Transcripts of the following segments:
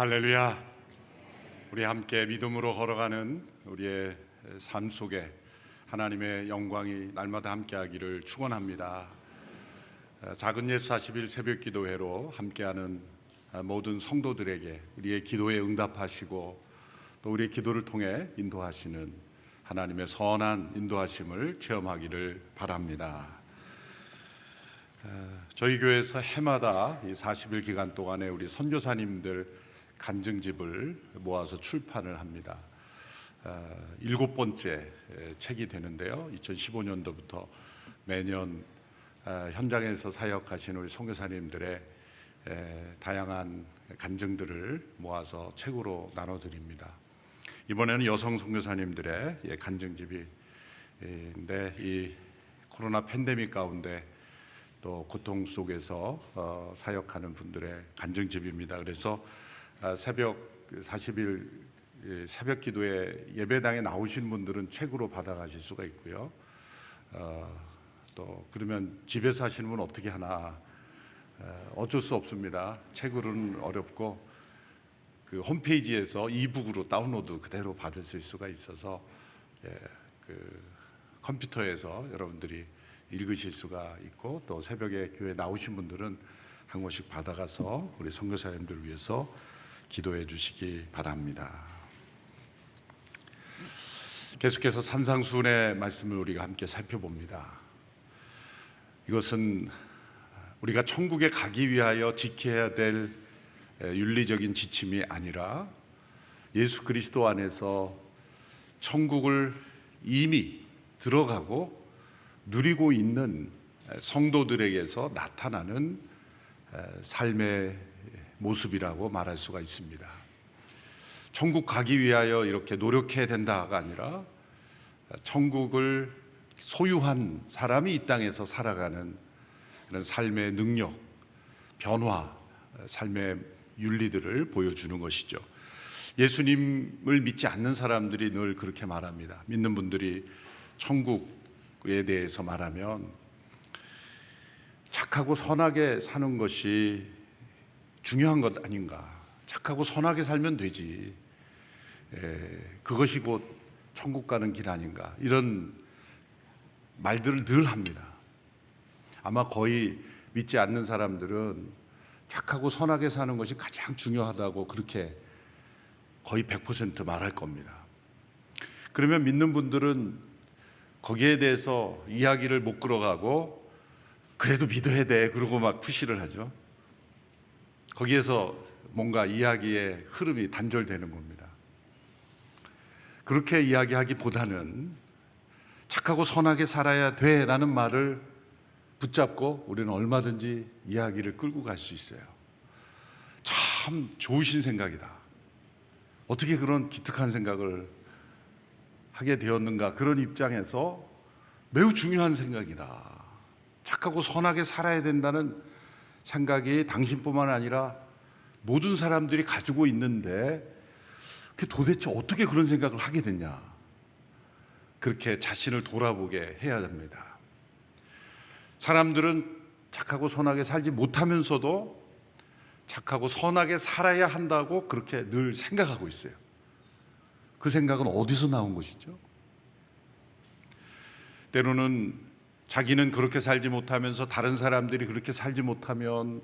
할렐루야. 우리 함께 믿음으로 걸어가는 우리의 삶 속에 하나님의 영광이 날마다 함께하기를 축원합니다. 작은 예수 40일 새벽 기도회로 함께하는 모든 성도들에게 우리의 기도에 응답하시고 또 우리의 기도를 통해 인도하시는 하나님의 선한 인도하심을 체험하기를 바랍니다. 저희 교회에서 해마다 이 40일 기간 동안에 우리 선교사님들 간증집을 모아서 출판을 합니다. 7번째 책이 되는데요. 2015년도부터 매년 현장에서 사역하시는 우리 선교사님들의 다양한 간증들을 모아서 책으로 나눠드립니다. 이번에는 여성 선교사님들의 간증집인데 이 코로나 팬데믹 가운데 또 고통 속에서 사역하는 분들의 간증집입니다. 그래서 새벽 40일 새벽 기도에 예배당에 나오신 분들은 책으로 받아가실 수가 있고요. 또 그러면 집에서 하시는 분은 어떻게 하나 어쩔 수 없습니다. 책으로는 어렵고 그 홈페이지에서 이북으로 다운로드 그대로 받으실 수가 있어서 그 컴퓨터에서 여러분들이 읽으실 수가 있고 또 새벽에 교회 나오신 분들은 한 권씩 받아가서 우리 선교사님들을 위해서 기도해 주시기 바랍니다. 계속해서 산상수훈의 말씀을 우리가 함께 살펴봅니다. 이것은 우리가 천국에 가기 위하여 지켜야 될 윤리적인 지침이 아니라 예수 그리스도 안에서 천국을 이미 들어가고 누리고 있는 성도들에게서 나타나는 삶의 모습이라고 말할 수가 있습니다. 천국 가기 위하여 이렇게 노력해야 된다가 아니라 천국을 소유한 사람이 이 땅에서 살아가는 그런 삶의 능력, 변화, 삶의 윤리들을 보여주는 것이죠. 예수님을 믿지 않는 사람들이 늘 그렇게 말합니다. 믿는 분들이 천국에 대해서 말하면 착하고 선하게 사는 것이 중요한 것 아닌가. 착하고 선하게 살면 되지. 그것이 곧 천국 가는 길 아닌가. 이런 말들을 늘 합니다. 아마 거의 믿지 않는 사람들은 착하고 선하게 사는 것이 가장 중요하다고 그렇게 거의 100% 말할 겁니다. 그러면 믿는 분들은 거기에 대해서 이야기를 못 끌어가고 그래도 믿어야 돼. 그러고 막 푸시를 하죠. 거기에서 뭔가 이야기의 흐름이 단절되는 겁니다. 그렇게 이야기하기보다는 착하고 선하게 살아야 돼라는 말을 붙잡고 우리는 얼마든지 이야기를 끌고 갈 수 있어요. 참 좋으신 생각이다. 어떻게 그런 기특한 생각을 하게 되었는가. 그런 입장에서 매우 중요한 생각이다. 착하고 선하게 살아야 된다는 생각이 당신뿐만 아니라 모든 사람들이 가지고 있는데 도대체 어떻게 그런 생각을 하게 됐냐. 그렇게 자신을 돌아보게 해야 됩니다. 사람들은 착하고 선하게 살지 못하면서도 착하고 선하게 살아야 한다고 그렇게 늘 생각하고 있어요. 그 생각은 어디서 나온 것이죠? 때로는 자기는 그렇게 살지 못하면서 다른 사람들이 그렇게 살지 못하면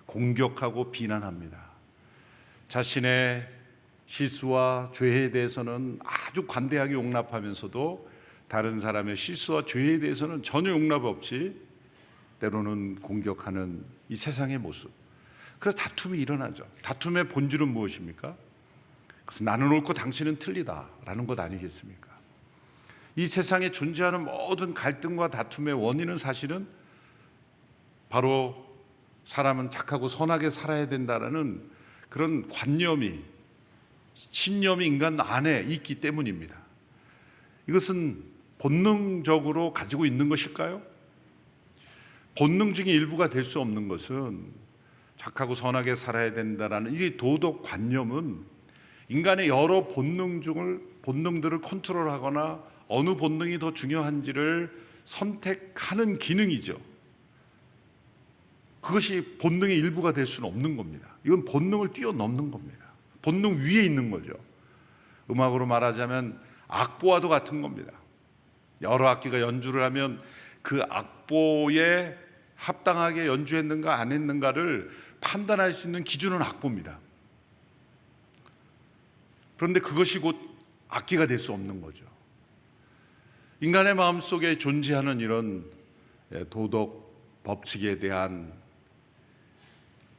공격하고 비난합니다. 자신의 실수와 죄에 대해서는 아주 관대하게 용납하면서도 다른 사람의 실수와 죄에 대해서는 전혀 용납 없이 때로는 공격하는 이 세상의 모습. 그래서 다툼이 일어나죠. 다툼의 본질은 무엇입니까? 그래서 나는 옳고 당신은 틀리다라는 것 아니겠습니까? 이 세상에 존재하는 모든 갈등과 다툼의 원인은 사실은 바로 사람은 착하고 선하게 살아야 된다는 그런 관념이, 신념이 인간 안에 있기 때문입니다. 이것은 본능적으로 가지고 있는 것일까요? 본능 중에 일부가 될 수 없는 것은 착하고 선하게 살아야 된다는 이 도덕 관념은 인간의 여러 본능들을 컨트롤하거나 어느 본능이 더 중요한지를 선택하는 기능이죠. 그것이 본능의 일부가 될 수는 없는 겁니다. 이건 본능을 뛰어넘는 겁니다. 본능 위에 있는 거죠. 음악으로 말하자면 악보와도 같은 겁니다. 여러 악기가 연주를 하면 그 악보에 합당하게 연주했는가 안 했는가를 판단할 수 있는 기준은 악보입니다. 그런데 그것이 곧 악기가 될 수 없는 거죠. 인간의 마음속에 존재하는 이런 도덕 법칙에 대한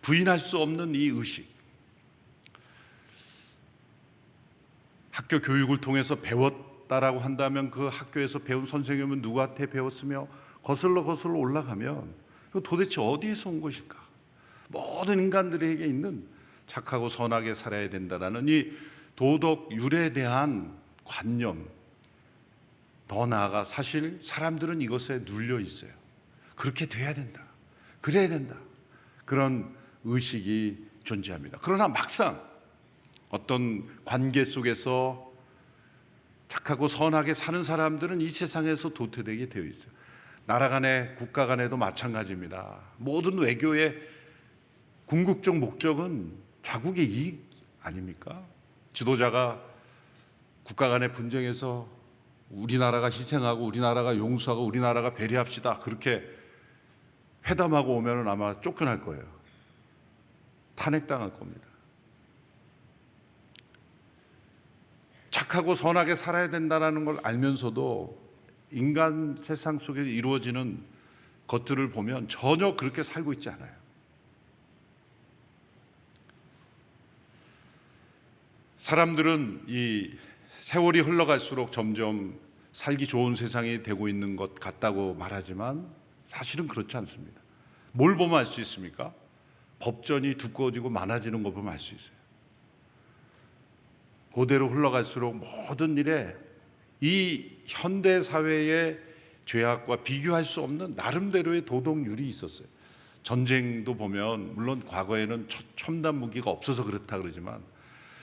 부인할 수 없는 이 의식, 학교 교육을 통해서 배웠다라고 한다면 그 학교에서 배운 선생님은 누구한테 배웠으며 거슬러 올라가면 도대체 어디에서 온 것일까? 모든 인간들에게 있는 착하고 선하게 살아야 된다라는 이 도덕 율에 대한 관념, 더 나아가 사실 사람들은 이것에 눌려 있어요. 그렇게 돼야 된다, 그래야 된다, 그런 의식이 존재합니다. 그러나 막상 어떤 관계 속에서 착하고 선하게 사는 사람들은 이 세상에서 도태되게 되어 있어요. 나라 간에, 국가 간에도 마찬가지입니다. 모든 외교의 궁극적 목적은 자국의 이익 아닙니까? 지도자가 국가 간의 분쟁에서 우리나라가 희생하고 우리나라가 용서하고 우리나라가 배려합시다, 그렇게 회담하고 오면 아마 쫓겨날 거예요. 탄핵당할 겁니다. 착하고 선하게 살아야 된다는 걸 알면서도 인간 세상 속에 이루어지는 것들을 보면 전혀 그렇게 살고 있지 않아요. 사람들은 이 세월이 흘러갈수록 점점 살기 좋은 세상이 되고 있는 것 같다고 말하지만 사실은 그렇지 않습니다. 뭘 보면 알 수 있습니까? 법전이 두꺼워지고 많아지는 거 보면 알 수 있어요. 그대로 흘러갈수록 모든 일에 이 현대 사회의 죄악과 비교할 수 없는 나름대로의 도덕률이 있었어요. 전쟁도 보면 물론 과거에는 첨단 무기가 없어서 그렇다 그러지만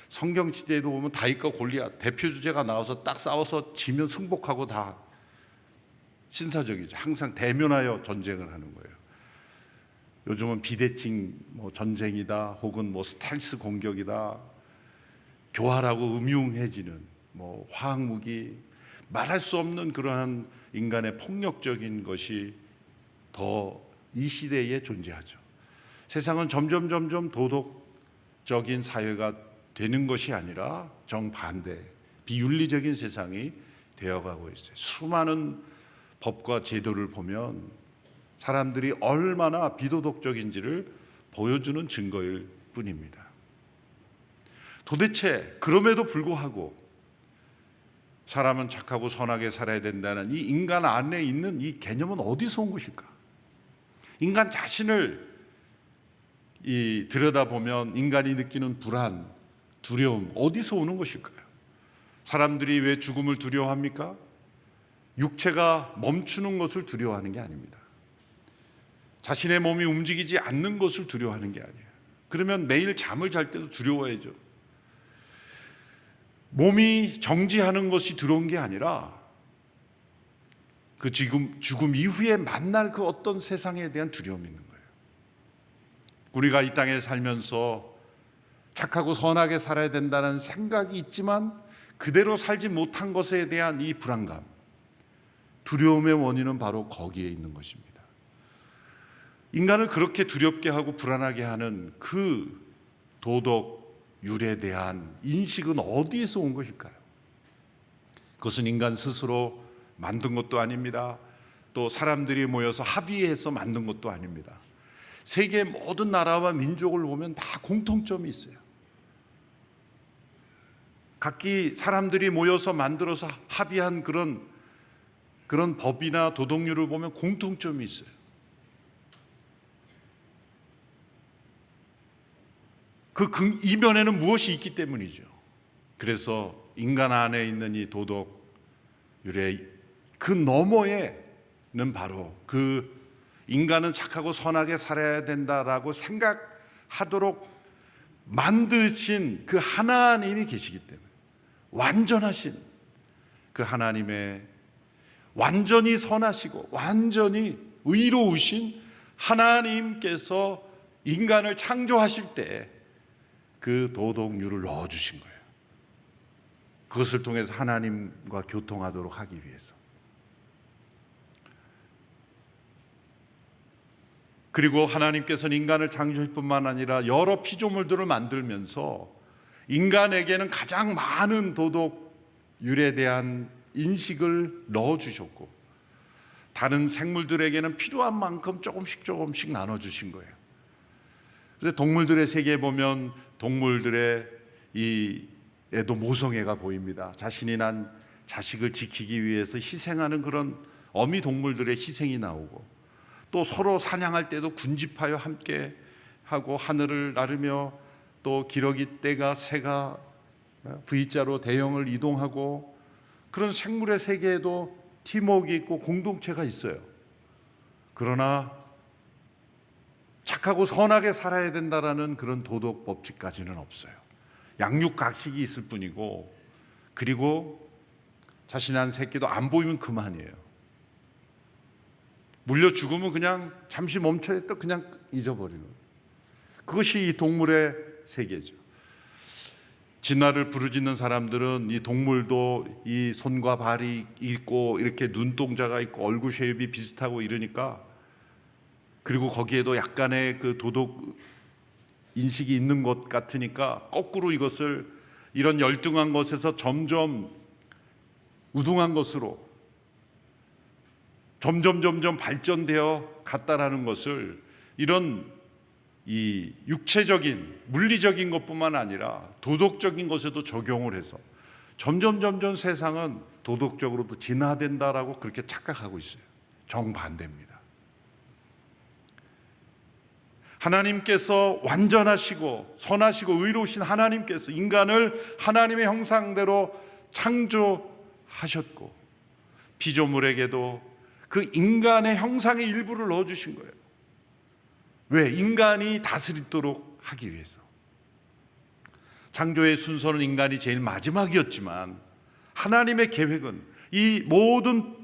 성경 시대에도 보면 다윗과 골리앗 대표 주제가 나와서 딱 싸워서 지면 승복하고 다 신사적이죠. 항상 대면하여 전쟁을 하는 거예요. 요즘은 비대칭 전쟁이다, 혹은 스텔스 공격이다, 교활하고 음흉해지는 화학 무기, 말할 수 없는 그러한 인간의 폭력적인 것이 더 이 시대에 존재하죠. 세상은 점점 도덕적인 사회가 되는 것이 아니라 정반대 비윤리적인 세상이 되어가고 있어요. 수많은 법과 제도를 보면 사람들이 얼마나 비도덕적인지를 보여주는 증거일 뿐입니다. 도대체 그럼에도 불구하고 사람은 착하고 선하게 살아야 된다는 이 인간 안에 있는 이 개념은 어디서 온 것일까? 인간 자신을 들여다보면 인간이 느끼는 불안, 두려움 어디서 오는 것일까요? 사람들이 왜 죽음을 두려워합니까? 육체가 멈추는 것을 두려워하는 게 아닙니다. 자신의 몸이 움직이지 않는 것을 두려워하는 게 아니에요. 그러면 매일 잠을 잘 때도 두려워야죠. 몸이 정지하는 것이 두려운 게 아니라 그 죽음 이후에 만날 그 어떤 세상에 대한 두려움이 있는 거예요. 우리가 이 땅에 살면서 착하고 선하게 살아야 된다는 생각이 있지만 그대로 살지 못한 것에 대한 이 불안감, 두려움의 원인은 바로 거기에 있는 것입니다. 인간을 그렇게 두렵게 하고 불안하게 하는 그 도덕률에 대한 인식은 어디에서 온 것일까요? 그것은 인간 스스로 만든 것도 아닙니다. 또 사람들이 모여서 합의해서 만든 것도 아닙니다. 세계 모든 나라와 민족을 보면 다 공통점이 있어요. 각기 사람들이 모여서 만들어서 합의한 그런 법이나 도덕률을 보면 공통점이 있어요. 그 이면에는 무엇이 있기 때문이죠. 그래서 인간 안에 있는 이 도덕률의 그 너머에는 바로 그 인간은 착하고 선하게 살아야 된다라고 생각하도록 만드신 그 하나님이 계시기 때문에, 완전하신 그 하나님의 완전히 선하시고 완전히 의로우신 하나님께서 인간을 창조하실 때 그 도덕률을 넣어주신 거예요. 그것을 통해서 하나님과 교통하도록 하기 위해서. 그리고 하나님께서는 인간을 창조할 뿐만 아니라 여러 피조물들을 만들면서 인간에게는 가장 많은 도덕률에 대한 인식을 넣어주셨고, 다른 생물들에게는 필요한 만큼 조금씩 나눠주신 거예요. 그래서 동물들의 세계에 보면 동물들의 에도 모성애가 보입니다. 자신이 난 자식을 지키기 위해서 희생하는 그런 어미 동물들의 희생이 나오고, 또 서로 사냥할 때도 군집하여 함께 하고 하늘을 나르며, 또 기러기 떼가 새가 V자로 대형을 이동하고, 그런 생물의 세계에도 팀워크가 있고 공동체가 있어요. 그러나 착하고 선하게 살아야 된다라는 그런 도덕 법칙까지는 없어요. 양육각식이 있을 뿐이고, 그리고 자신 한 새끼도 안 보이면 그만이에요. 물려 죽으면 그냥 잠시 멈춰 있다 그냥 잊어버리는, 그것이 이 동물의 세계죠. 진화를 부르짖는 사람들은 이 동물도 이 손과 발이 있고 이렇게 눈동자가 있고 얼굴 쉐입이 비슷하고 이러니까, 그리고 거기에도 약간의 그 도덕 인식이 있는 것 같으니까 거꾸로 이것을 이런 열등한 것에서 점점 우등한 것으로 점점 발전되어 갔다라는 것을, 이런 이 육체적인 물리적인 것뿐만 아니라 도덕적인 것에도 적용을 해서 점점 세상은 도덕적으로도 진화된다라고 그렇게 착각하고 있어요. 정반대입니다. 하나님께서 완전하시고 선하시고 의로우신 하나님께서 인간을 하나님의 형상대로 창조하셨고, 피조물에게도 그 인간의 형상의 일부를 넣어주신 거예요. 왜? 인간이 다스리도록 하기 위해서. 창조의 순서는 인간이 제일 마지막이었지만, 하나님의 계획은 이 모든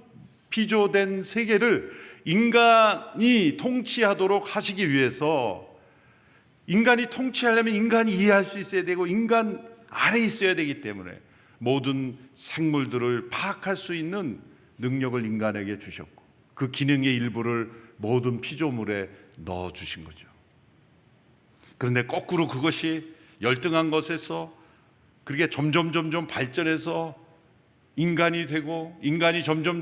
피조된 세계를 인간이 통치하도록 하시기 위해서, 인간이 통치하려면 인간이 이해할 수 있어야 되고 인간 안에 있어야 되기 때문에 모든 생물들을 파악할 수 있는 능력을 인간에게 주셨고, 그 기능의 일부를 모든 피조물에 넣어주신 거죠. 그런데 거꾸로 그것이 열등한 것에서 그게 점점 발전해서 인간이 되고, 인간이 점점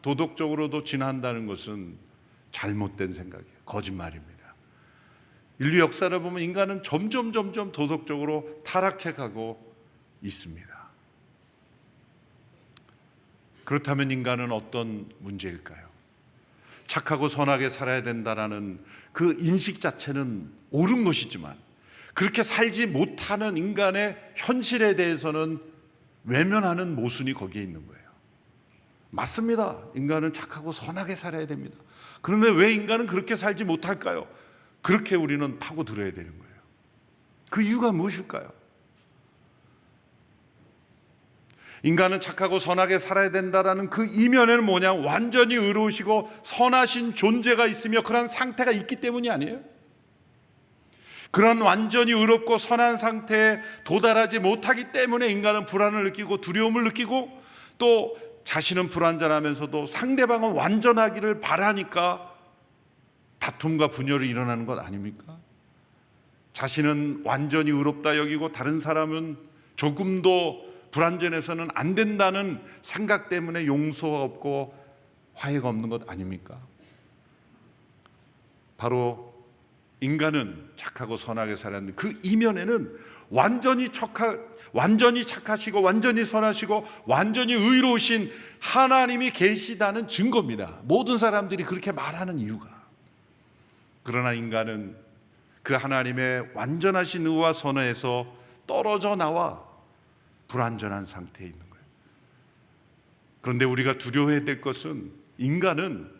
도덕적으로도 진화한다는 것은 잘못된 생각이에요. 거짓말입니다. 인류 역사를 보면 인간은 점점 도덕적으로 타락해 가고 있습니다. 그렇다면 인간은 어떤 문제일까요? 착하고 선하게 살아야 된다라는 그 인식 자체는 옳은 것이지만, 그렇게 살지 못하는 인간의 현실에 대해서는 외면하는 모순이 거기에 있는 거예요. 맞습니다. 인간은 착하고 선하게 살아야 됩니다. 그런데 왜 인간은 그렇게 살지 못할까요? 그렇게 우리는 파고들어야 되는 거예요. 그 이유가 무엇일까요? 인간은 착하고 선하게 살아야 된다라는 그 이면에는 뭐냐? 완전히 의로우시고 선하신 존재가 있으며 그런 상태가 있기 때문이 아니에요. 그런 완전히 의롭고 선한 상태에 도달하지 못하기 때문에 인간은 불안을 느끼고 두려움을 느끼고, 또 자신은 불완전하면서도 상대방은 완전하기를 바라니까 다툼과 분열이 일어나는 것 아닙니까? 자신은 완전히 의롭다 여기고 다른 사람은 조금도 불완전해서는 안 된다는 생각 때문에 용서가 없고 화해가 없는 것 아닙니까? 바로 인간은 착하고 선하게 살았는데 그 이면에는 완전히 착하시고 완전히 선하시고 완전히 의로우신 하나님이 계시다는 증거입니다. 모든 사람들이 그렇게 말하는 이유가. 그러나 인간은 그 하나님의 완전하신 의와 선에서 떨어져 나와 불완전한 상태에 있는 거예요. 그런데 우리가 두려워해야 될 것은, 인간은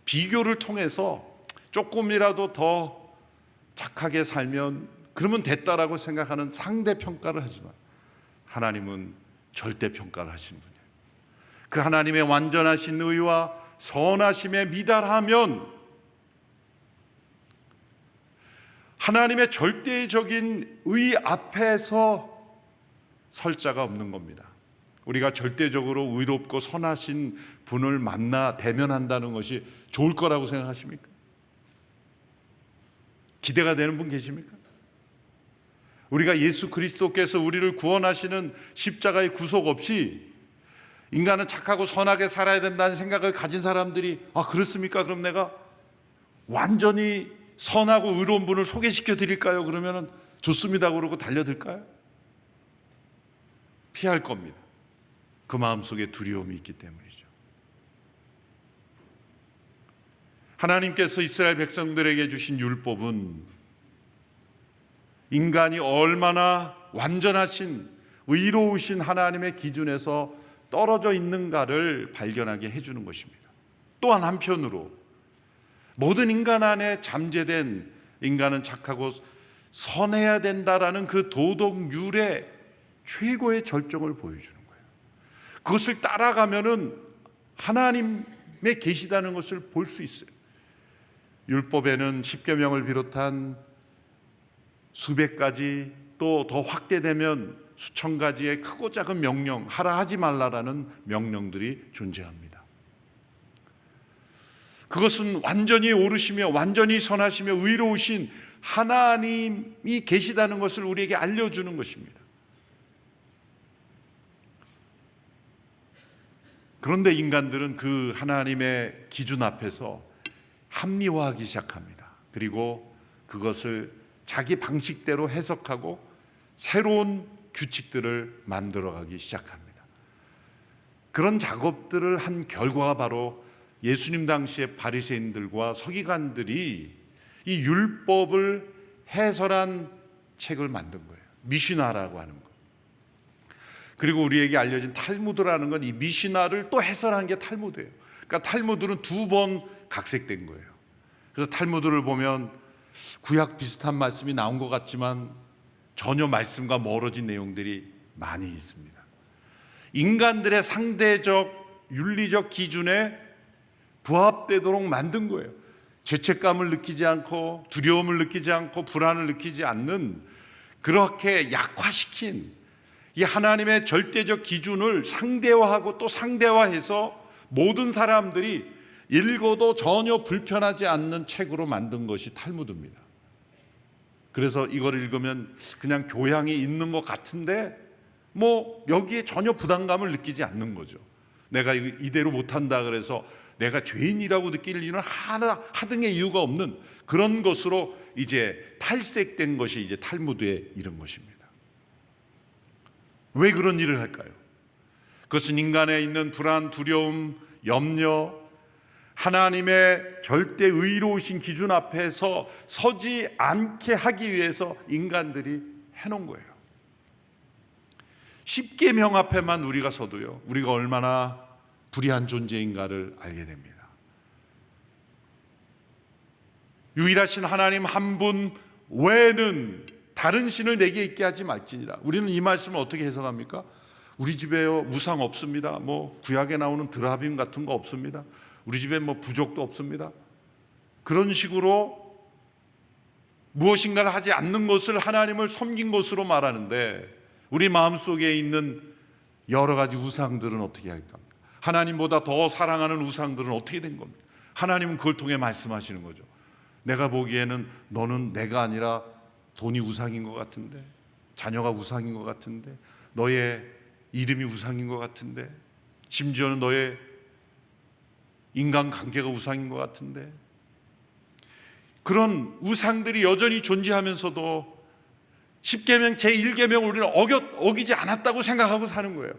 비교를 통해서 조금이라도 더 착하게 살면 그러면 됐다라고 생각하는 상대평가를 하지만, 하나님은 절대평가를 하시는 분이에요. 그 하나님의 완전하신 의와 선하심에 미달하면 하나님의 절대적인 의 앞에서 설 자가 없는 겁니다. 우리가 절대적으로 의롭고 선하신 분을 만나 대면한다는 것이 좋을 거라고 생각하십니까? 기대가 되는 분 계십니까? 우리가 예수 그리스도께서 우리를 구원하시는 십자가의 구속 없이 인간은 착하고 선하게 살아야 된다는 생각을 가진 사람들이 그렇습니까? 그럼 내가 완전히 선하고 의로운 분을 소개시켜 드릴까요? 그러면 좋습니다 그러고 달려들까요? 피할 겁니다. 그 마음속에 두려움이 있기 때문이죠. 하나님께서 이스라엘 백성들에게 주신 율법은 인간이 얼마나 완전하신 의로우신 하나님의 기준에서 떨어져 있는가를 발견하게 해주는 것입니다. 또한 한편으로 모든 인간 안에 잠재된 인간은 착하고 선해야 된다라는 그 도덕률의 최고의 절정을 보여주는 거예요. 그것을 따라가면은 하나님의 계시다는 것을 볼 수 있어요. 율법에는 십계명을 비롯한 수백 가지, 또 더 확대되면 수천 가지의 크고 작은 명령, 하라 하지 말라라는 명령들이 존재합니다. 그것은 완전히 옳으시며 완전히 선하시며 의로우신 하나님이 계시다는 것을 우리에게 알려주는 것입니다. 그런데 인간들은 그 하나님의 기준 앞에서 합리화하기 시작합니다. 그리고 그것을 자기 방식대로 해석하고 새로운 규칙들을 만들어가기 시작합니다. 그런 작업들을 한 결과가 바로 예수님 당시의 바리새인들과 서기관들이 이 율법을 해설한 책을 만든 거예요. 미시나라고 하는 거. 그리고 우리에게 알려진 탈무드라는 건 이 미시나를 또 해설한 게 탈무드예요. 그러니까 탈무드는 2번 각색된 거예요. 그래서 탈무드를 보면 구약 비슷한 말씀이 나온 것 같지만 전혀 말씀과 멀어진 내용들이 많이 있습니다. 인간들의 상대적 윤리적 기준에 부합되도록 만든 거예요. 죄책감을 느끼지 않고 두려움을 느끼지 않고 불안을 느끼지 않는, 그렇게 약화시킨 이 하나님의 절대적 기준을 상대화하고 또 상대화해서 모든 사람들이 읽어도 전혀 불편하지 않는 책으로 만든 것이 탈무드입니다. 그래서 이걸 읽으면 그냥 교양이 있는 것 같은데 여기에 전혀 부담감을 느끼지 않는 거죠. 내가 이대로 못한다 그래서 내가 죄인이라고 느낄 일은 하등의 이유가 없는 그런 것으로 이제 탈색된 것이 이제 탈무드에 이른 것입니다. 왜 그런 일을 할까요? 그것은 인간에 있는 불안, 두려움, 염려, 하나님의 절대 의로우신 기준 앞에서 서지 않게 하기 위해서 인간들이 해놓은 거예요. 십계명 앞에만 우리가 서도요, 우리가 얼마나 불의한 존재인가를 알게 됩니다. 유일하신 하나님 한 분 외에는 다른 신을 내게 있게 하지 말지니라. 우리는 이 말씀을 어떻게 해석합니까? 우리 집에요 우상 없습니다. 구약에 나오는 드라빔 같은 거 없습니다. 우리 집에 부족도 없습니다. 그런 식으로 무엇인가를 하지 않는 것을 하나님을 섬긴 것으로 말하는데, 우리 마음속에 있는 여러 가지 우상들은 어떻게 할까? 하나님보다 더 사랑하는 우상들은 어떻게 된 겁니까? 하나님은 그걸 통해 말씀하시는 거죠. 내가 보기에는 너는 내가 아니라 돈이 우상인 것 같은데, 자녀가 우상인 것 같은데, 너의 이름이 우상인 것 같은데, 심지어는 너의 인간관계가 우상인 것 같은데, 그런 우상들이 여전히 존재하면서도 십계명 제1계명 우리는 어기지 않았다고 생각하고 사는 거예요.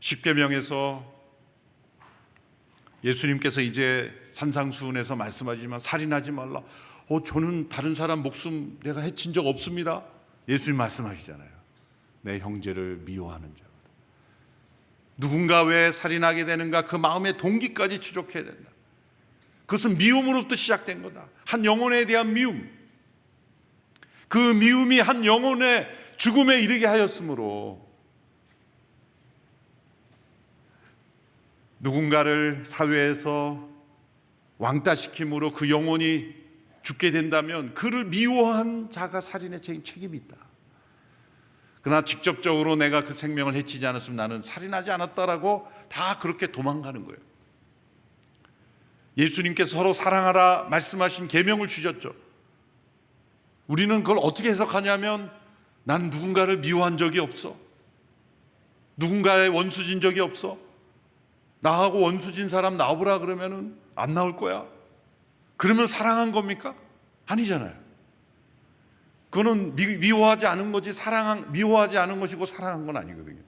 십계명에서 예수님께서 이제 산상수훈에서 말씀하지만 살인하지 말라. 저는 다른 사람 목숨 내가 해친 적 없습니다. 예수님 말씀하시잖아요. 내 형제를 미워하는 자거든. 누군가 왜 살인하게 되는가, 그 마음의 동기까지 추적해야 된다. 그것은 미움으로부터 시작된 거다. 한 영혼에 대한 미움, 그 미움이 한 영혼의 죽음에 이르게 하였으므로 누군가를 사회에서 왕따시킴으로 그 영혼이 죽게 된다면 그를 미워한 자가 살인의 책임이 있다. 그러나 직접적으로 내가 그 생명을 해치지 않았으면 나는 살인하지 않았다라고 다 그렇게 도망가는 거예요. 예수님께서 서로 사랑하라 말씀하신 계명을 주셨죠. 우리는 그걸 어떻게 해석하냐면 난 누군가를 미워한 적이 없어. 누군가의 원수진 적이 없어. 나하고 원수진 사람 나오라 그러면은 안 나올 거야. 그러면 사랑한 겁니까? 아니잖아요. 그거는 미워하지 않은 거지 미워하지 않은 것이고 사랑한 건 아니거든요.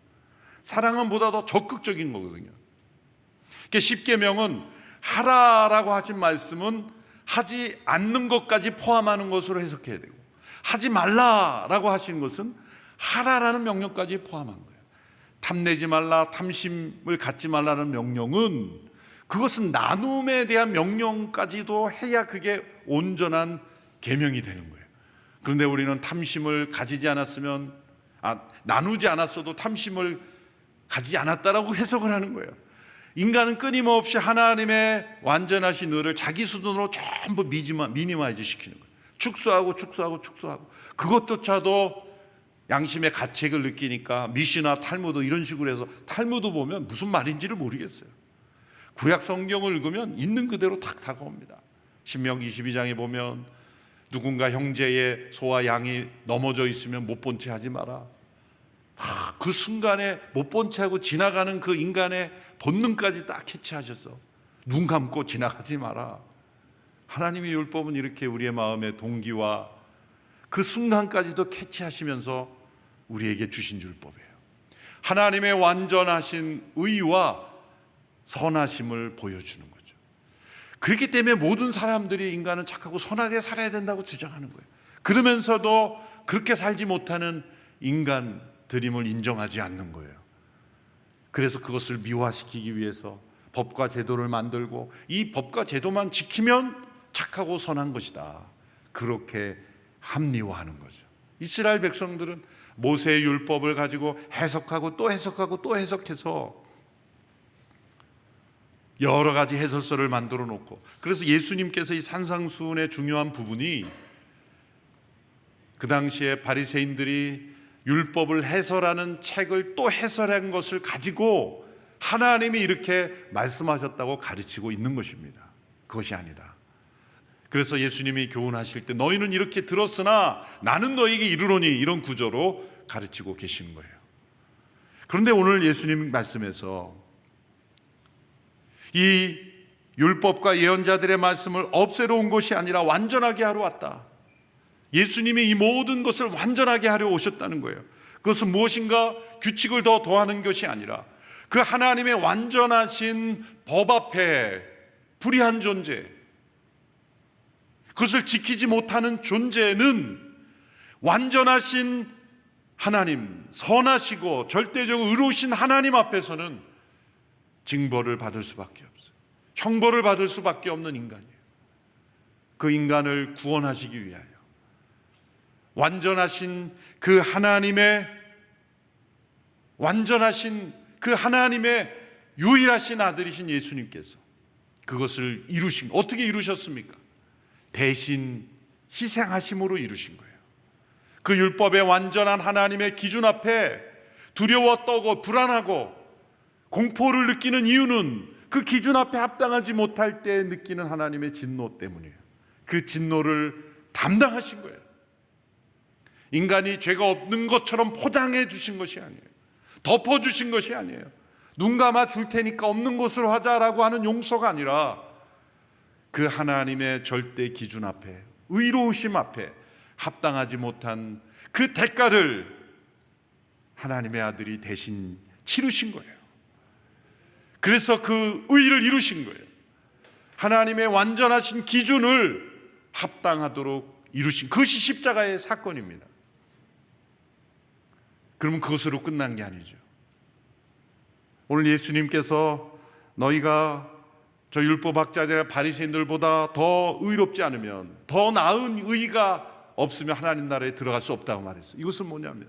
사랑은 보다 더 적극적인 거거든요. 그러니까 십계명은 하라라고 하신 말씀은 하지 않는 것까지 포함하는 것으로 해석해야 되고, 하지 말라라고 하신 것은 하라라는 명령까지 포함한 거예요. 탐내지 말라, 탐심을 갖지 말라는 명령은 그것은 나눔에 대한 명령까지도 해야 그게 온전한 계명이 되는 거예요. 그런데 우리는 탐심을 가지지 않았으면, 나누지 않았어도 탐심을 가지지 않았다라고 해석을 하는 거예요. 인간은 끊임없이 하나님의 완전하신 의를 자기 수준으로 전부 미니마이즈 시키는 거예요. 축소하고 그것조차도 양심의 가책을 느끼니까 미시나 탈무드 이런 식으로 해서, 탈무드 보면 무슨 말인지를 모르겠어요. 구약 성경을 읽으면 있는 그대로 탁 다가옵니다. 신명기 22장에 보면 누군가 형제의 소와 양이 넘어져 있으면 못 본 채 하지 마라. 그 순간에 못 본 채 하고 지나가는 그 인간의 본능까지 딱 캐치하셔서 눈 감고 지나가지 마라. 하나님의 율법은 이렇게 우리의 마음의 동기와 그 순간까지도 캐치하시면서 우리에게 주신 율법이에요. 하나님의 완전하신 의와 선하심을 보여주는 거죠. 그렇기 때문에 모든 사람들이 인간은 착하고 선하게 살아야 된다고 주장하는 거예요. 그러면서도 그렇게 살지 못하는 인간들임을 인정하지 않는 거예요. 그래서 그것을 미화시키기 위해서 법과 제도를 만들고, 이 법과 제도만 지키면 착하고 선한 것이다, 그렇게 합리화하는 거죠. 이스라엘 백성들은 모세의 율법을 가지고 해석하고 또 해석하고 또 해석해서 여러 가지 해설서를 만들어 놓고, 그래서 예수님께서 이 산상수훈의 중요한 부분이 그 당시에 바리새인들이 율법을 해설하는 책을 또 해설한 것을 가지고 하나님이 이렇게 말씀하셨다고 가르치고 있는 것입니다. 그것이 아니다. 그래서 예수님이 교훈하실 때 너희는 이렇게 들었으나 나는 너희에게 이르노니, 이런 구조로 가르치고 계신 거예요. 그런데 오늘 예수님 말씀에서 이 율법과 예언자들의 말씀을 없애러 온 것이 아니라 완전하게 하러 왔다. 예수님이 이 모든 것을 완전하게 하려 오셨다는 거예요. 그것은 무엇인가? 규칙을 더 더하는 것이 아니라 그 하나님의 완전하신 법 앞에 불의한 존재, 그것을 지키지 못하는 존재는 완전하신 하나님, 선하시고 절대적으로 의로우신 하나님 앞에서는 징벌을 받을 수밖에 없어요. 형벌을 받을 수밖에 없는 인간이에요. 그 인간을 구원하시기 위하여 완전하신 그 하나님의 유일하신 아들이신 예수님께서 그것을 이루신, 어떻게 이루셨습니까? 대신 희생하심으로 이루신 거예요. 그 율법의 완전한 하나님의 기준 앞에 두려워 떨고 불안하고 공포를 느끼는 이유는 그 기준 앞에 합당하지 못할 때 느끼는 하나님의 진노 때문이에요. 그 진노를 담당하신 거예요. 인간이 죄가 없는 것처럼 포장해 주신 것이 아니에요. 덮어주신 것이 아니에요. 눈 감아 줄 테니까 없는 것으로 하자라고 하는 용서가 아니라 그 하나님의 절대 기준 앞에, 의로우심 앞에 합당하지 못한 그 대가를 하나님의 아들이 대신 치르신 거예요. 그래서 그 의를 이루신 거예요. 하나님의 완전하신 기준을 합당하도록 이루신, 그것이 십자가의 사건입니다. 그러면 그것으로 끝난 게 아니죠. 오늘 예수님께서 너희가 저 율법학자들의 바리새인들보다 더 의롭지 않으면, 더 나은 의가 없으면 하나님 나라에 들어갈 수 없다고 말했어요. 이것은 뭐냐면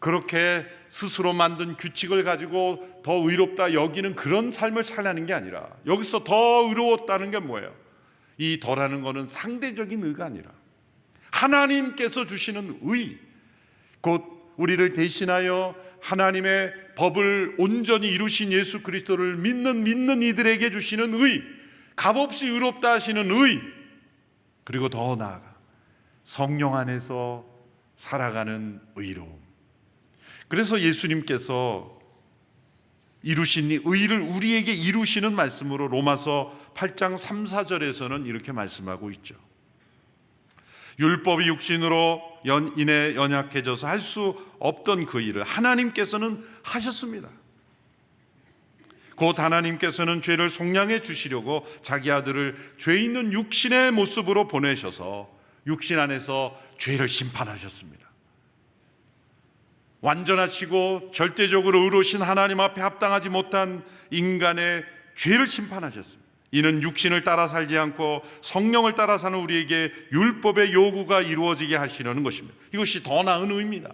그렇게 스스로 만든 규칙을 가지고 더 의롭다 여기는 그런 삶을 살라는 게 아니라, 여기서 더 의로웠다는 게 뭐예요? 이 더라는 것은 상대적인 의가 아니라 하나님께서 주시는 의, 곧 우리를 대신하여 하나님의 법을 온전히 이루신 예수 그리스도를 믿는 이들에게 주시는 의, 값없이 의롭다 하시는 의, 그리고 더 나아가 성령 안에서 살아가는 의로움. 그래서 예수님께서 이루신 이 의를 우리에게 이루시는 말씀으로 로마서 8장 3, 4절에서는 이렇게 말씀하고 있죠. 율법이 육신으로 인해 연약해져서 할 수 없던 그 일을 하나님께서는 하셨습니다. 곧 하나님께서는 죄를 속량해 주시려고 자기 아들을 죄 있는 육신의 모습으로 보내셔서 육신 안에서 죄를 심판하셨습니다. 완전하시고 절대적으로 의로우신 하나님 앞에 합당하지 못한 인간의 죄를 심판하셨습니다. 이는 육신을 따라 살지 않고 성령을 따라 사는 우리에게 율법의 요구가 이루어지게 하시려는 것입니다. 이것이 더 나은 의입니다.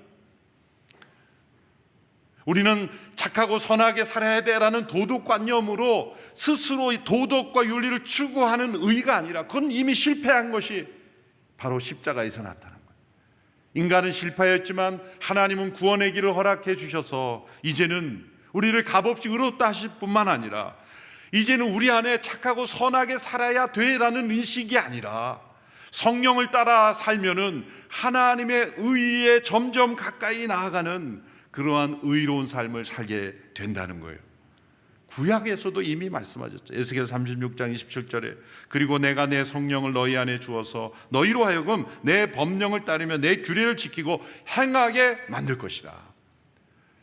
우리는 착하고 선하게 살아야 돼라는 도덕관념으로 스스로 도덕과 윤리를 추구하는 의가 아니라, 그건 이미 실패한 것이 바로 십자가에서 나타난 거예요. 인간은 실패했지만 하나님은 구원의 길을 허락해 주셔서 이제는 우리를 값없이 의롭다 하실 뿐만 아니라 이제는 우리 안에 착하고 선하게 살아야 돼라는 의식이 아니라 성령을 따라 살면은 하나님의 의에 점점 가까이 나아가는 그러한 의로운 삶을 살게 된다는 거예요. 구약에서도 이미 말씀하셨죠. 에스겔 36장 27절에 그리고 내가 내 성령을 너희 안에 주어서 너희로 하여금 내 법령을 따르며 내 규례를 지키고 행하게 만들 것이다.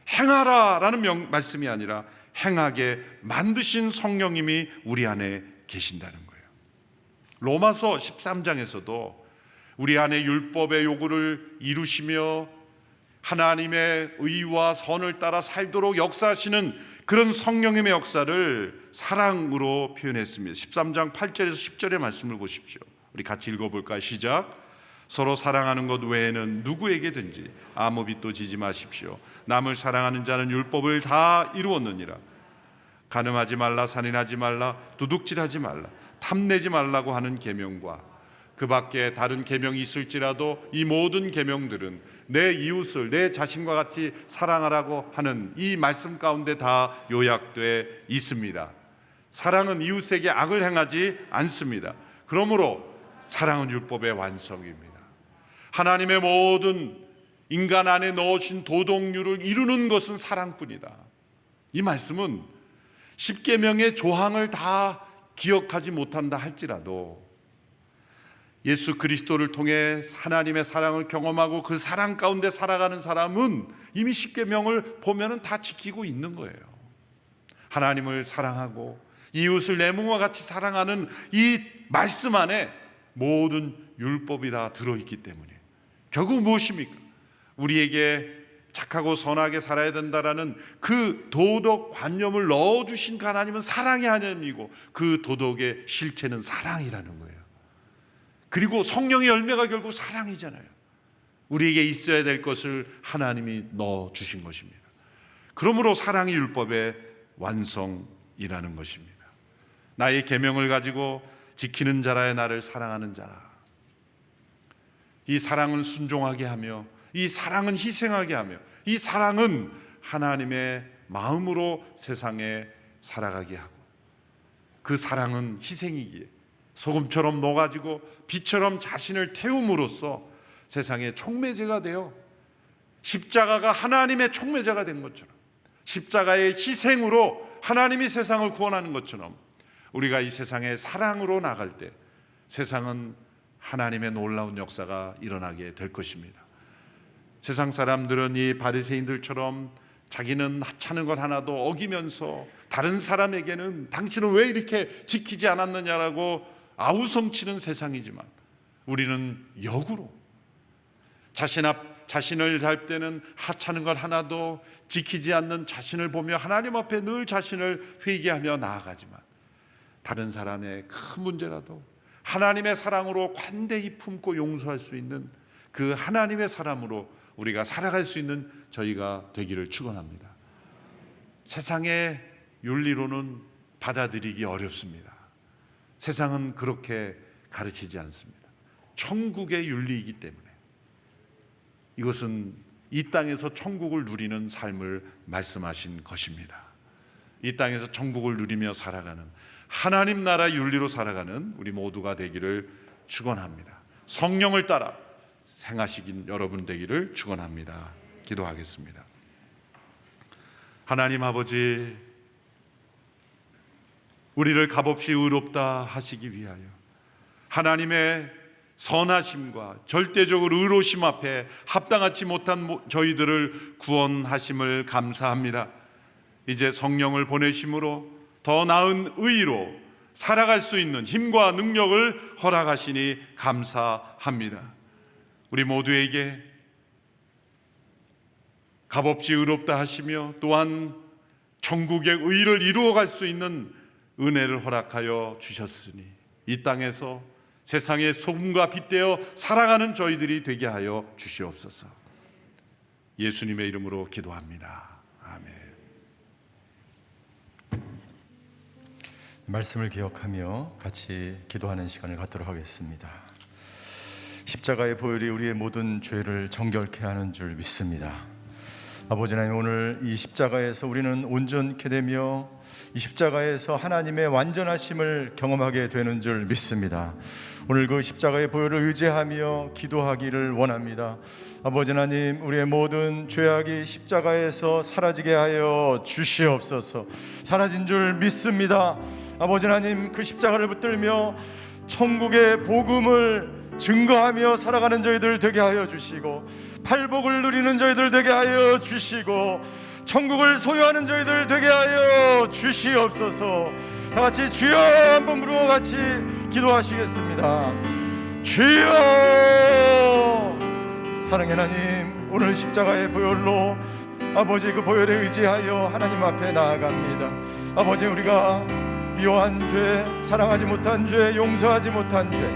행하라라는 말씀이 아니라 행하게 만드신 성령님이 우리 안에 계신다는 거예요. 로마서 13장에서도 우리 안에 율법의 요구를 이루시며 하나님의 의와 선을 따라 살도록 역사하시는 그런 성령님의 역사를 사랑으로 표현했습니다. 13장 8절에서 10절의 말씀을 보십시오. 우리 같이 읽어볼까요? 시작. 서로 사랑하는 것 외에는 누구에게든지 아무 빚도 지지 마십시오. 남을 사랑하는 자는 율법을 다 이루었느니라. 간음하지 말라, 살인하지 말라, 도둑질하지 말라, 탐내지 말라고 하는 계명과 그 밖에 다른 계명이 있을지라도 이 모든 계명들은 내 이웃을 내 자신과 같이 사랑하라고 하는 이 말씀 가운데 다 요약돼 있습니다. 사랑은 이웃에게 악을 행하지 않습니다. 그러므로 사랑은 율법의 완성입니다. 하나님의 모든 인간 안에 넣으신 도덕률을 이루는 것은 사랑뿐이다. 이 말씀은 십계명의 조항을 다 기억하지 못한다 할지라도 예수 그리스도를 통해 하나님의 사랑을 경험하고 그 사랑 가운데 살아가는 사람은 이미 십계명을 보면은 다 지키고 있는 거예요. 하나님을 사랑하고 이웃을 내 몸과 같이 사랑하는 이 말씀 안에 모든 율법이 다 들어있기 때문에 결국 무엇입니까? 우리에게 착하고 선하게 살아야 된다라는 그 도덕 관념을 넣어주신 하나님은 사랑의 하나님이고 그 도덕의 실체는 사랑이라는 거예요. 그리고 성령의 열매가 결국 사랑이잖아요. 우리에게 있어야 될 것을 하나님이 넣어주신 것입니다. 그러므로 사랑이 율법의 완성이라는 것입니다. 나의 계명을 가지고 지키는 자라야 나를 사랑하는 자라. 이 사랑은 순종하게 하며 이 사랑은 희생하게 하며 이 사랑은 하나님의 마음으로 세상에 살아가게 하고 그 사랑은 희생이기에 소금처럼 녹아지고 빛처럼 자신을 태움으로써 세상의 촉매제가 되어 십자가가 하나님의 촉매제가 된 것처럼 십자가의 희생으로 하나님이 세상을 구원하는 것처럼 우리가 이 세상에 사랑으로 나갈 때 세상은 하나님의 놀라운 역사가 일어나게 될 것입니다. 세상 사람들은 이 바리새인들처럼 자기는 하찮은 것 하나도 어기면서 다른 사람에게는 당신은 왜 이렇게 지키지 않았느냐라고 아우성치는 세상이지만 우리는 역으로 자신을 할 때는 하찮은 것 하나도 지키지 않는 자신을 보며 하나님 앞에 늘 자신을 회개하며 나아가지만 다른 사람의 큰 문제라도 하나님의 사랑으로 관대히 품고 용서할 수 있는 그 하나님의 사람으로 우리가 살아갈 수 있는 저희가 되기를 축원합니다. 세상의 윤리로는 받아들이기 어렵습니다. 세상은 그렇게 가르치지 않습니다. 천국의 윤리이기 때문에 이것은 이 땅에서 천국을 누리는 삶을 말씀하신 것입니다. 이 땅에서 천국을 누리며 살아가는 하나님 나라 윤리로 살아가는 우리 모두가 되기를 축원합니다. 성령을 따라 행하시긴 여러분 되기를 축원합니다. 기도하겠습니다. 하나님 아버지, 우리를 값없이 의롭다 하시기 위하여 하나님의 선하심과 절대적으로 의로심 앞에 합당하지 못한 저희들을 구원하심을 감사합니다. 이제 성령을 보내심으로 더 나은 의로 살아갈 수 있는 힘과 능력을 허락하시니 감사합니다. 우리 모두에게 값없이 의롭다 하시며 또한 천국의 의를 이루어갈 수 있는 은혜를 허락하여 주셨으니 이 땅에서 세상의 소금과 빛 되어 살아가는 저희들이 되게 하여 주시옵소서. 예수님의 이름으로 기도합니다. 아멘. 말씀을 기억하며 같이 기도하는 시간을 갖도록 하겠습니다. 십자가의 보혈이 우리의 모든 죄를 정결케 하는 줄 믿습니다. 아버지 하나님, 오늘 이 십자가에서 우리는 온전케 되며 이 십자가에서 하나님의 완전하심을 경험하게 되는 줄 믿습니다. 오늘 그 십자가의 보혈을 의지하며 기도하기를 원합니다. 아버지 하나님, 우리의 모든 죄악이 십자가에서 사라지게 하여 주시옵소서. 사라진 줄 믿습니다. 아버지 하나님, 그 십자가를 붙들며 천국의 복음을 증거하며 살아가는 저희들 되게 하여 주시고, 팔복을 누리는 저희들 되게 하여 주시고, 천국을 소유하는 저희들 되게 하여 주시옵소서. 다 같이 주여 한번 부르고 같이 기도하시겠습니다. 주여! 사랑의 하나님, 오늘 십자가의 보혈로 아버지 그 보혈에 의지하여 하나님 앞에 나아갑니다. 아버지, 우리가 미워한 죄, 사랑하지 못한 죄, 용서하지 못한 죄,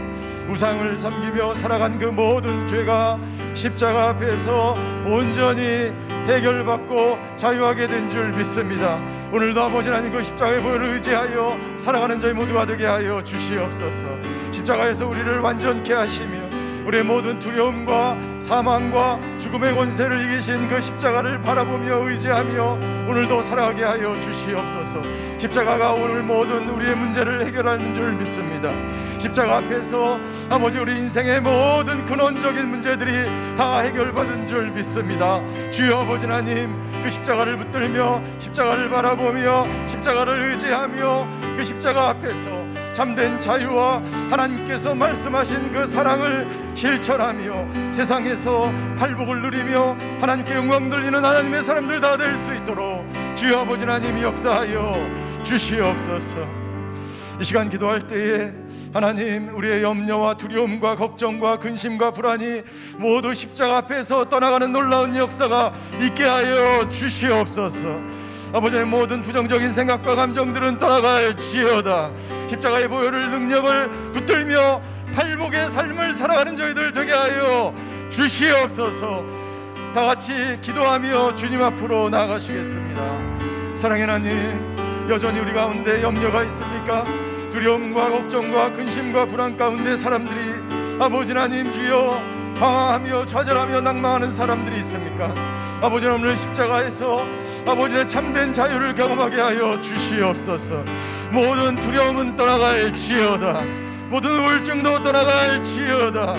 우상을 섬기며 살아간 그 모든 죄가 십자가 앞에서 온전히 해결받고 자유하게 된 줄 믿습니다. 오늘도 아버지 하나님, 그 십자가의 보혈을 의지하여 살아가는 저희 모두가 되게 하여 주시옵소서. 십자가에서 우리를 완전케 하시며 우리의 모든 두려움과 사망과 죽음의 권세를 이기신 그 십자가를 바라보며 의지하며 오늘도 살아가게 하여 주시옵소서. 십자가가 오늘 모든 우리의 문제를 해결하는 줄 믿습니다. 십자가 앞에서 아버지, 우리 인생의 모든 근원적인 문제들이 다 해결받은 줄 믿습니다. 주여 아버지 하나님, 그 십자가를 붙들며 십자가를 바라보며 십자가를 의지하며 그 십자가 앞에서 참된 자유와 하나님께서 말씀하신 그 사랑을 실천하며 세상에서 팔복을 누리며 하나님께 영광 돌리는 하나님의 사람들 다 될 수 있도록 주여 아버지 하나님이 역사하여 주시옵소서. 이 시간 기도할 때에 하나님, 우리의 염려와 두려움과 걱정과 근심과 불안이 모두 십자가 앞에서 떠나가는 놀라운 역사가 있게 하여 주시옵소서. 아버지의 모든 부정적인 생각과 감정들은 떠나갈지어다. 십자가의 보혈을 능력을 붙들며 팔복의 삶을 살아가는 저희들 되게 하여 주시옵소서. 다 같이 기도하며 주님 앞으로 나아가시겠습니다. 사랑의 하나님, 여전히 우리 가운데 염려가 있습니까? 두려움과 걱정과 근심과 불안 가운데 사람들이 아버지 하나님 주여 방황하며 좌절하며 낭망하는 사람들이 있습니까? 아버지, 오늘 십자가에서 아버지의 참된 자유를 경험하게 하여 주시옵소서. 모든 두려움은 떠나갈지어다. 모든 우울증도 떠나갈지어다.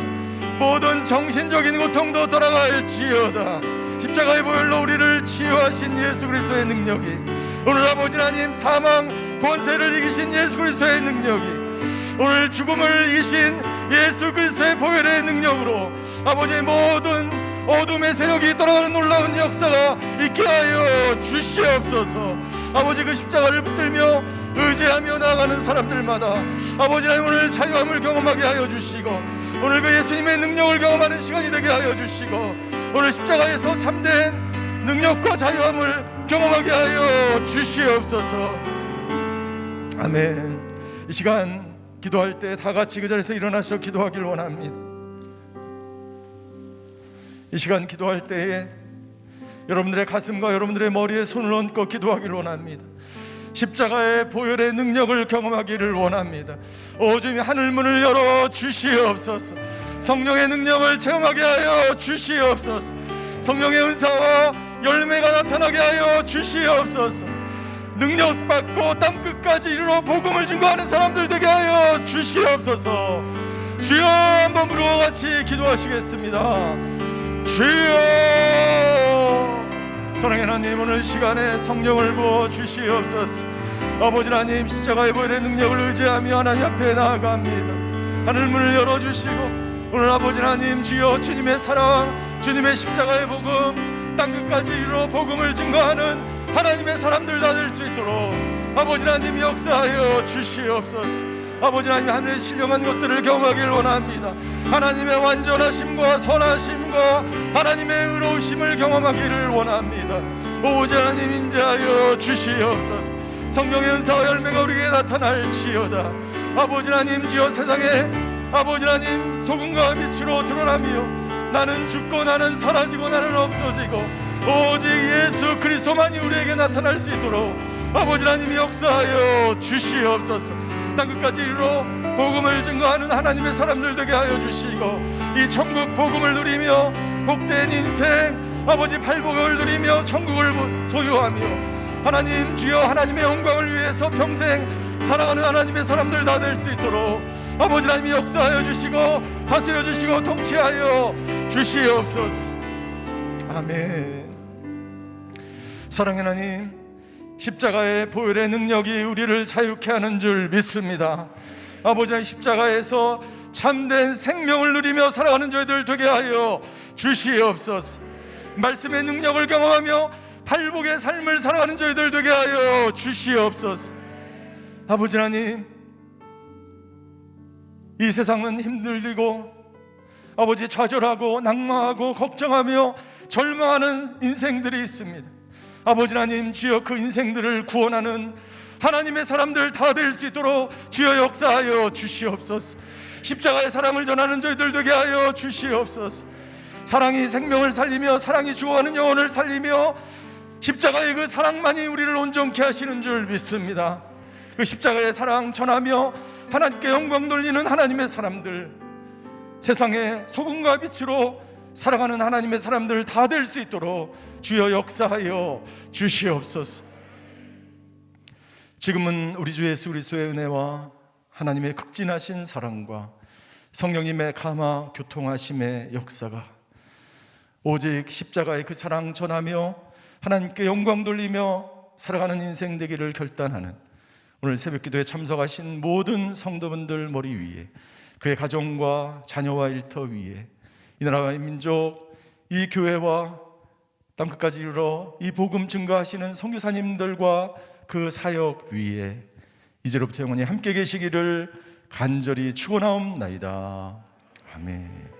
모든 정신적인 고통도 떠나갈지어다. 십자가의 보혈로 우리를 치유하신 예수 그리스도의 능력이, 오늘 아버지 하나님 사망 권세를 이기신 예수 그리스도의 능력이, 오늘 죽음을 이기신 예수 그리스도의 보혈의 능력으로 아버지의 모든 어둠의 세력이 떠나가는 놀라운 역사가 있게 하여 주시옵소서. 아버지, 그 십자가를 붙들며 의지하며 나아가는 사람들마다 아버지 하나님 오늘 자유함을 경험하게 하여 주시고, 오늘 그 예수님의 능력을 경험하는 시간이 되게 하여 주시고, 오늘 십자가에서 참된 능력과 자유함을 경험하게 하여 주시옵소서. 아멘. 이 시간 기도할 때 다 같이 그 자리에서 일어나서 기도하길 원합니다. 이 시간 기도할 때에 여러분들의 가슴과 여러분들의 머리에 손을 얹고 기도하기를 원합니다. 십자가의 보혈의 능력을 경험하기를 원합니다. 오 주님, 하늘문을 열어 주시옵소서. 성령의 능력을 체험하게 하여 주시옵소서. 성령의 은사와 열매가 나타나게 하여 주시옵소서. 능력받고 땅끝까지 이르러 복음을 증거하는 사람들 되게 하여 주시옵소서. 주여, 한번 부르와 같이 기도하시겠습니다. 주여, 사랑의 하나님, 오늘 시간에 성령을 부어 주시옵소서. 아버지 하나님, 십자가의 보혈의 능력을 의지하며 하나님 앞에 나아갑니다. 하늘문을 열어주시고 오늘 아버지 하나님, 주여, 주님의 사랑, 주님의 십자가의 복음 땅끝까지 이르러 복음을 증거하는 하나님의 사람들 다 될 수 있도록 아버지 하나님 역사하여 주시옵소서. 아버지 하나님, 하늘의 신령한 것들을 경험하기를 원합니다. 하나님의 완전하심과 선하심과 하나님의 의로우심을 경험하기를 원합니다. 오직 하나님 인자하여 주시옵소서. 성령의 은사와 열매가 우리에게 나타날지어다. 아버지 하나님, 주여, 세상에 아버지 하나님 소금과 빛으로 드러나며 나는 죽고 나는 사라지고 나는 없어지고 오직 예수 그리스도만이 우리에게 나타날 수 있도록 아버지 하나님 역사하여 주시옵소서. 땅끝까지 이르러 복음을 증거하는 하나님의 사람들 되게 하여 주시고 이 천국 복음을 누리며 복된 인생 아버지 팔복을 누리며 천국을 소유하며 하나님, 주여, 하나님의 영광을 위해서 평생 살아가는 하나님의 사람들 다 될 수 있도록 아버지 하나님이 역사하여 주시고 다스려 주시고 통치하여 주시옵소서. 아멘. 사랑의 하나님, 십자가의 보혈의 능력이 우리를 자유케 하는 줄 믿습니다. 아버지 하나님, 십자가에서 참된 생명을 누리며 살아가는 저희들 되게 하여 주시옵소서. 말씀의 능력을 경험하며 팔복의 삶을 살아가는 저희들 되게 하여 주시옵소서. 아버지 하나님, 이 세상은 힘들고 아버지 좌절하고 낙망하고 걱정하며 절망하는 인생들이 있습니다. 아버지 하나님, 주여, 그 인생들을 구원하는 하나님의 사람들 다 될 수 있도록 주여 역사하여 주시옵소서. 십자가의 사랑을 전하는 저희들 되게 하여 주시옵소서. 사랑이 생명을 살리며 사랑이 죽어가는 영혼을 살리며 십자가의 그 사랑만이 우리를 온전케 하시는 줄 믿습니다. 그 십자가의 사랑 전하며 하나님께 영광 돌리는 하나님의 사람들, 세상의 소금과 빛으로 살아가는 하나님의 사람들 다 될 수 있도록 주여 역사하여 주시옵소서. 지금은 우리 주 예수 그리스도의 은혜와 하나님의 극진하신 사랑과 성령님의 감화 교통하심의 역사가 오직 십자가의 그 사랑 전하며 하나님께 영광 돌리며 살아가는 인생 되기를 결단하는 오늘 새벽기도에 참석하신 모든 성도분들 머리 위에, 그의 가정과 자녀와 일터 위에, 이 나라와 이 민족, 이 교회와 땅끝까지 이르러 이 복음 증거하시는 선교사님들과 그 사역 위에 이제로부터 영원히 함께 계시기를 간절히 축원하옵나이다. 아멘.